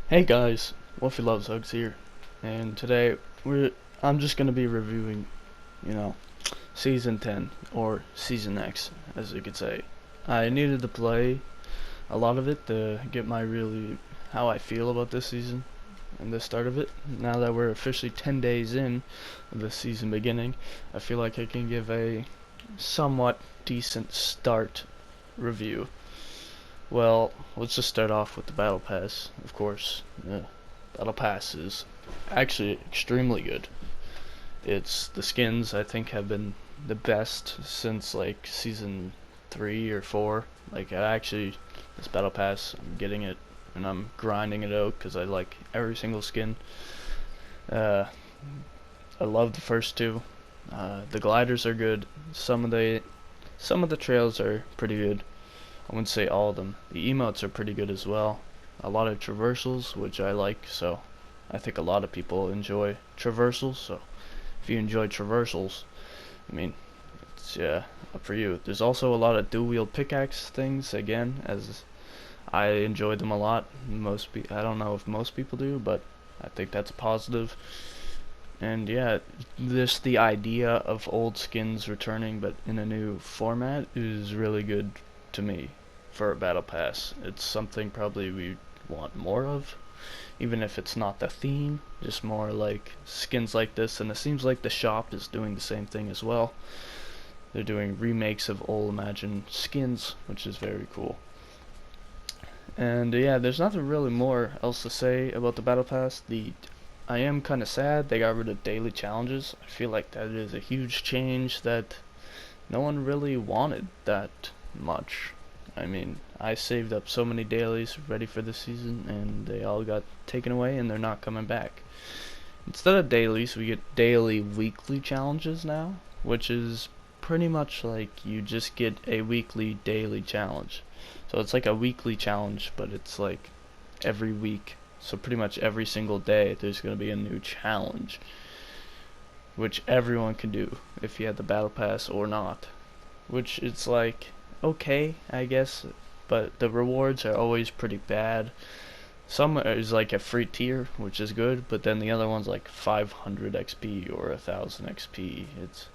Hey guys, Wolfie Loves Hugs here, and today I'm just gonna be reviewing, you know, Season 10 or Season X, as you could say. I needed to play a lot of it to get my really how I feel about this season and the start of it. Now that we're officially 10 days in of the season beginning, I feel like I can give a somewhat decent start review. Well, let's just start off with the Battle Pass, of course. The Battle Pass is actually extremely good. It's the skins I think have been the best since like season 3 or 4. Like this Battle Pass, I'm getting it and I'm grinding it out because I like every single skin. Uh, I love the first two. The gliders are good. Some of the trails are pretty good. I wouldn't say all of them. The emotes are pretty good as well. A lot of traversals, which I like, so I think a lot of people enjoy traversals. So if you enjoy traversals, I mean, it's up for you. There's also a lot of dual wield pickaxe things again, as I enjoy them a lot. I don't know if most people do, but I think that's positive. And yeah, the idea of old skins returning, but in a new format, is really good to me for a battle pass. It's something probably we want more of, even if it's not the theme, just more like skins like this. And it seems like the shop is doing the same thing as well. They're doing remakes of old Imagine skins, which is very cool. And yeah, there's nothing really more else to say about the battle pass. I am kind of sad they got rid of daily challenges. I feel like that is a huge change that no one really wanted that much. I mean, I saved up so many dailies ready for the season, and they all got taken away, and they're not coming back. Instead of dailies, we get daily weekly challenges now, which is pretty much like you just get a weekly daily challenge. So it's like a weekly challenge, but it's like every week. So pretty much every single day there's going to be a new challenge, which everyone can do if you have the battle pass or not. Which it's like, okay, I guess, but the rewards are always pretty bad. Some is like a free tier, which is good, but then the other one's like 500 XP or 1000 XP. It's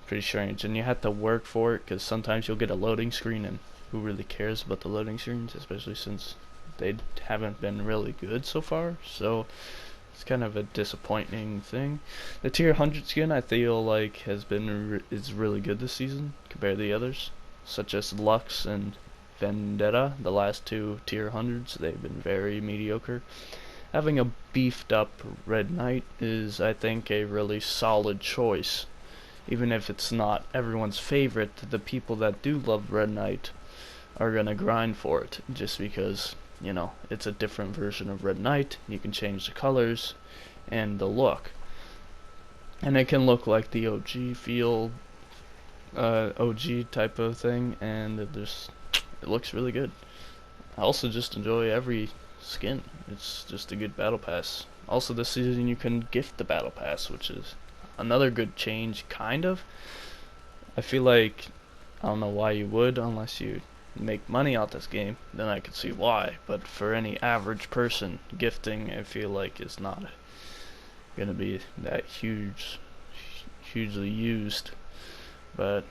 pretty strange, and you have to work for it because sometimes you'll get a loading screen, and who really cares about the loading screens, especially since they haven't been really good so far. So it's kind of a disappointing thing. The tier 100 skin I feel like is really good this season compared to the others, such as Lux and Vendetta. The last two tier 100s, they've been very mediocre. Having a beefed up Red Knight is, I think, a really solid choice. Even if it's not everyone's favorite, the people that do love Red Knight are gonna grind for it just because, it's a different version of Red Knight. You can change the colors and the look, and it can look like the OG feel, OG type of thing, and it looks really good. I also just enjoy every skin. It's just a good battle pass. Also this season you can gift the battle pass, which is another good change, kind of. I feel like, I don't know why you would unless you make money off this game, then I could see why, but for any average person, gifting I feel like is not gonna be that hugely used. But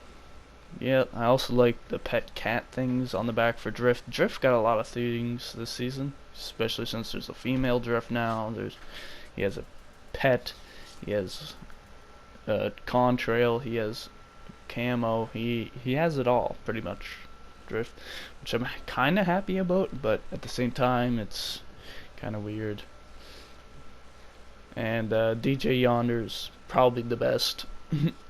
yeah, I also like the pet cat things on the back for Drift. Drift got a lot of things this season, especially since there's a female Drift now. He has a pet, he has a contrail, he has camo, he has it all pretty much. Drift, which I'm kind of happy about, but at the same time it's kind of weird. And DJ Yonder's probably the best,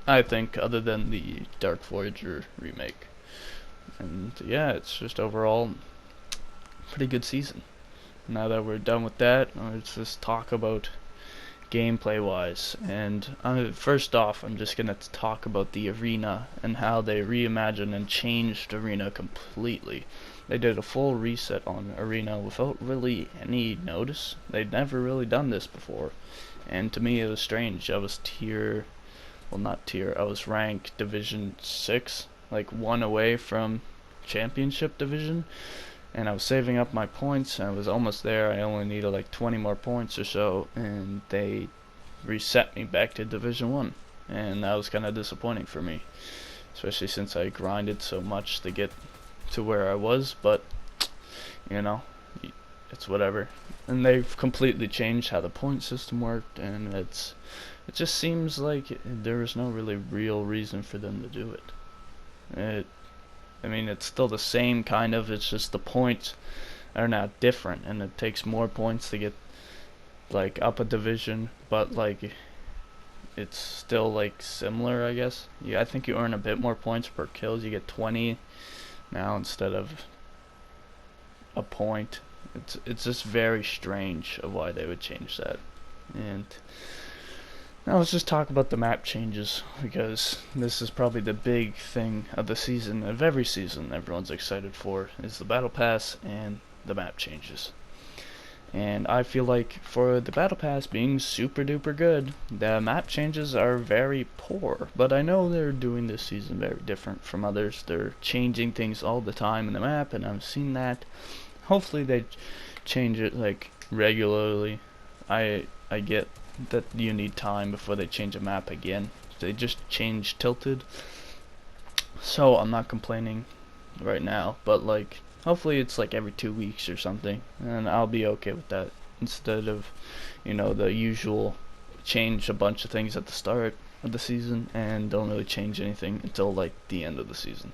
I think, other than the Dark Voyager remake. And yeah, it's just overall pretty good season. Now that we're done with that, let's just talk about gameplay wise. And first off, I'm just gonna talk about the arena and how they reimagined and changed arena completely. They did a full reset on arena without really any notice. They'd never really done this before, and to me it was strange. I was I was ranked division 6, like one away from championship division, and I was saving up my points. I was almost there. I only needed like 20 more points or so, and they reset me back to Division 1, and that was kind of disappointing for me, especially since I grinded so much to get to where I was. But you know, it's whatever. And they've completely changed how the point system worked, and it just seems like there is no really real reason for them to do it. I mean, it's still the same kind of, it's just the points are now different, and it takes more points to get like up a division, but like it's still like similar, I guess. Yeah, I think you earn a bit more points per kills. You get 20 now instead of a point. It's just very strange of why they would change that. And now let's just talk about the map changes, because this is probably the big thing of the season, of every season everyone's excited for, is the battle pass and the map changes. And I feel like for the battle pass being super duper good, the map changes are very poor. But I know they're doing this season very different from others. They're changing things all the time in the map, and I've seen that. Hopefully they change it like regularly. I get that you need time before they change a map again. They just changed Tilted, so I'm not complaining right now, but like hopefully it's like every 2 weeks or something, and I'll be okay with that, instead of, you know, the usual change a bunch of things at the start of the season and don't really change anything until like the end of the season.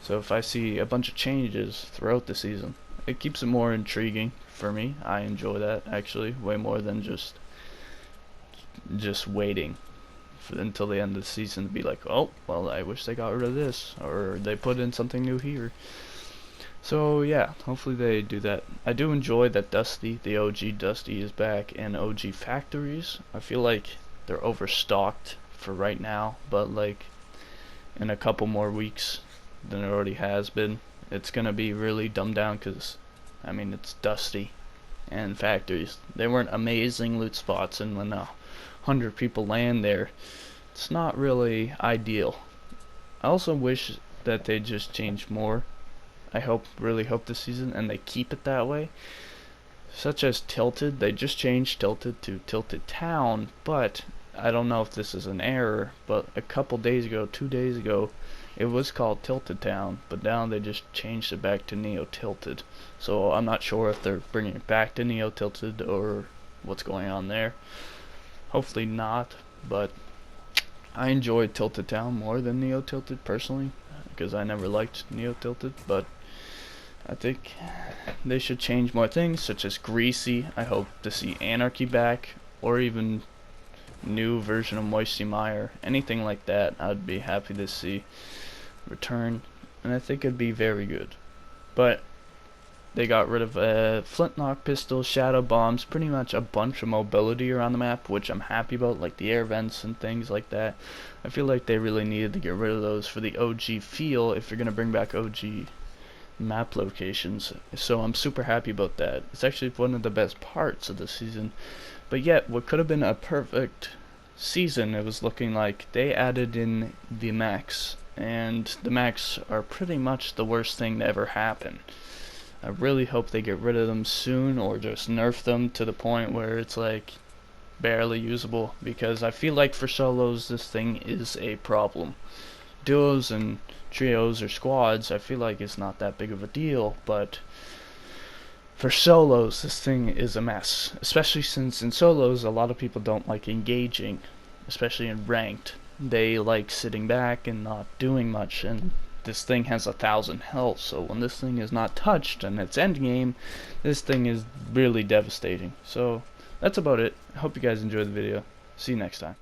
So if I see a bunch of changes throughout the season, it keeps it more intriguing for me. I enjoy that actually way more than just waiting until the end of the season to be like, oh well, I wish they got rid of this, or they put in something new here. So yeah, hopefully they do that. I do enjoy that Dusty, the OG Dusty, is back, and OG factories. I feel like they're overstocked for right now, but like in a couple more weeks than it already has been, it's gonna be really dumbed down, because I mean, it's Dusty and factories. They weren't amazing loot spots, and when 100 people land there, it's not really ideal. I also wish that they just change more. I really hope this season, and they keep it that way. Such as Tilted, they just changed Tilted to Tilted Town, but I don't know if this is an error, but a couple days ago, 2 days ago, it was called Tilted Town, but now they just changed it back to Neo Tilted. So I'm not sure if they're bringing it back to Neo Tilted or what's going on there. Hopefully not, but I enjoyed Tilted Town more than Neo Tilted personally, because I never liked Neo Tilted, but I think they should change more things, such as Greasy. I hope to see Anarchy back, or even new version of Moisty Mire. Anything like that, I'd be happy to see return, and I think it'd be very good. But they got rid of flintlock pistols, shadow bombs, pretty much a bunch of mobility around the map, which I'm happy about, like the air vents and things like that. I feel like they really needed to get rid of those for the OG feel if you're gonna bring back OG map locations. So I'm super happy about that. It's actually one of the best parts of the season. But yet, what could have been a perfect season, it was looking like they added in the mechs, and the mechs are pretty much the worst thing to ever happen. I really hope they get rid of them soon, or just nerf them to the point where it's like barely usable, because I feel like for solos this thing is a problem. Duos and trios or squads, I feel like it's not that big of a deal, but for solos this thing is a mess, especially since in solos a lot of people don't like engaging, especially in ranked. They like sitting back and not doing much, and this thing has 1,000 health, so when this thing is not touched and it's endgame, this thing is really devastating. So that's about it. I hope you guys enjoyed the video. See you next time.